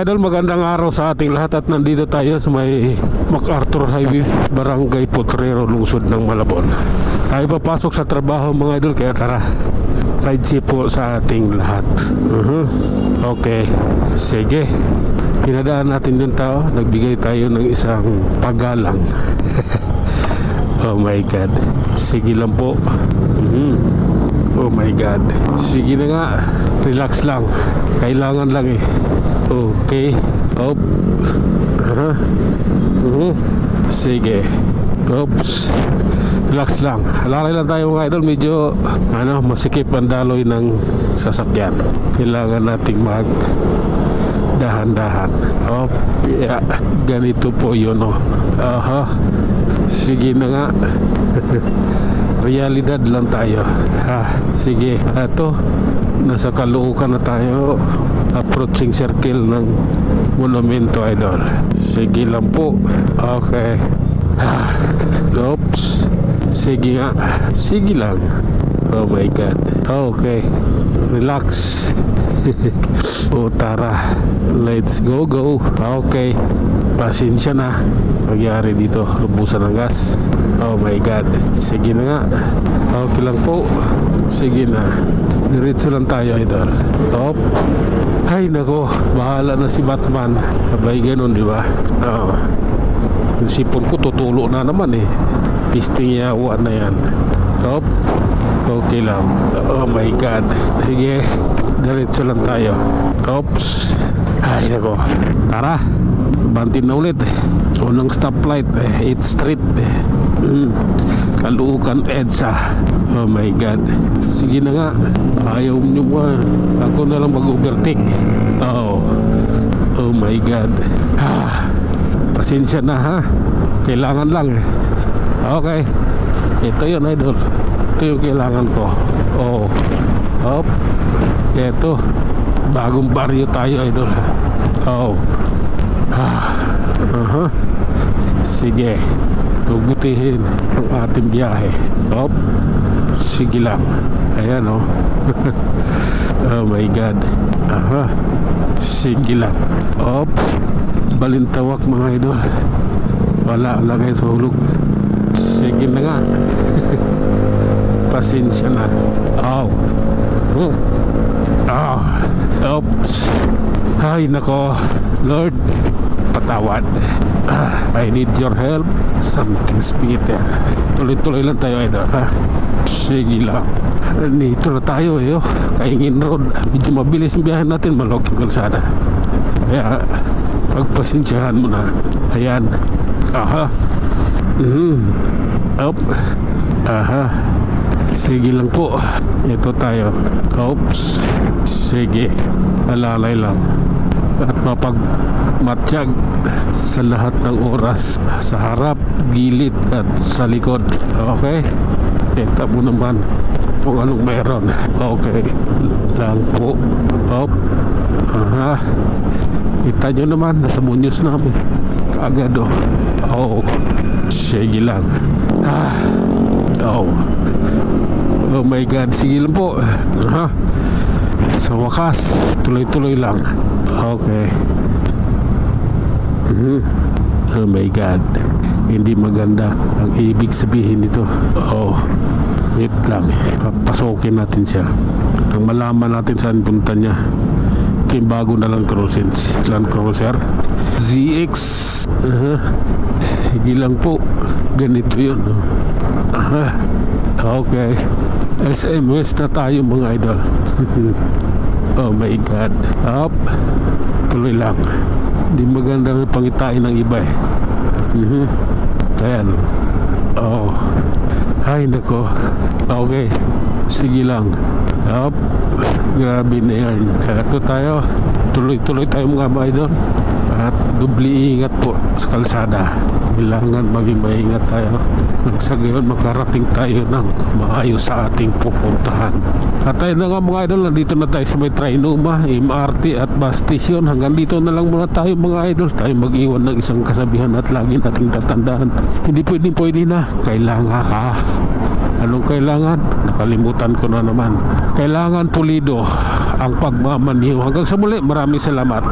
idol, magandang araw sa ating lahat at nandito tayo sa may MacArthur Highway, Barangay Potrero, lungsod ng Malabon. Tayo papasok sa trabaho mga idol, kaya tara, ride safe po sa ating lahat. Okay, sige. Pinadaan natin yung tao, nagbigay tayo ng isang paggalang. Oh my God, sige lang po. Oh my God, sige na nga, relax lang, kailangan lang eh. Okay, op. Sige, oops, relax lang, halalay lang tayo mga idol. Medyo masikip ang daloy ng sasakyan, kailangan nating mag dahan-dahan. Oh, yeah. Ganito po yun, oh. Sige na nga. Realidad lang tayo. Sige, ito, nasa Caloocan na tayo, approaching circle ng monumento idol. Sige lang po. Okay. Oops. Sige nga, sige lang. Oh my God. Okay, relax. O tara, let's go. Okay, pasensya na magyari dito, rubusan ng gas. Oh my God, sige na nga. Okay lang po, sige na, diretso lang tayo idol. Op. Ay nako, bahala na si Batman. Sabay ganun, di ba? Yung sipon ko tutulo na naman eh. Pisting yawa na yan. Op. Okay lang. Oh my God, sige, diretso lang tayo. Oops. Ay nako, tara, bantin na ulit. Unang stoplight, 8th Street, Caloocan EDSA. Oh my God, sige na nga, ayaw nyo ba ako na lang mag-overtake? Oh my God. Pasensya na ha, kailangan lang eh. Okay, ito yun idol, ito yung kailangan ko. Op. Eto, bagong baryo tayo idol. Sige, magbutihin ang ating biyahe. Op. Sige lang. Ayan oh. Oh my God. Sige lang. Op. Balintawak mga idol, wala lagay sa hulog. Sige na nga. Pasensya na. Oops. Ay nako, Lord, patawad. I need your help. Something's better. Tuloy-tuloy lang tayo idol, ha? Sige lang. Dito na tayo eh, Kaingin Road. Medyo mabilis yung biyahe natin, malog yung kalsada. Kaya pagpasensyahan mo na. Ayan. Up. Sige lang po. Ito tayo. Oops. Sige, alalay lang at mapagmatsyag sa lahat ng oras, sa harap, gilid at sa likod. Okay, kita mo naman kung anong meron. Okay lang po. Op. Kita nyo naman, nasa munyos namin kaagad. Sige lang. Oh my God, sige lang po. Sa wakas, tuloy-tuloy lang. Okay. Oh my God, hindi maganda ang ibig sabihin nito. Wait lang, papasokin natin siya nang malaman natin saan punta niya. Ito yung bago na Land Cruiser ZX. Sige lang po, ganito yun. Okay, SM West na tayo mga idol. Oh my God. Up. Tuloy lang, hindi maganda ang pangitain ng iba eh. Ayan. Ay nako. Okay, sige lang. Up. Grabe na yan. Ito tayo, tuloy-tuloy tayo mga idol. At dubli ingat po sa kalsada. Kailangan maging maingat tayo nang sa gayon makarating tayo ng maayos sa ating pupuntahan. At tayo na nga mga idol, nandito na tayo sa may Trinoma, MRT at bus station. Hanggang dito na lang muna tayo mga idol. Tayo mag-iwan ng isang kasabihan at lagi nating tatandaan, hindi pwede na. Kailangan anong kailangan? Nakalimutan ko na naman. Kailangan pulido ang pagmamaniho. Hanggang sa muli, maraming salamat.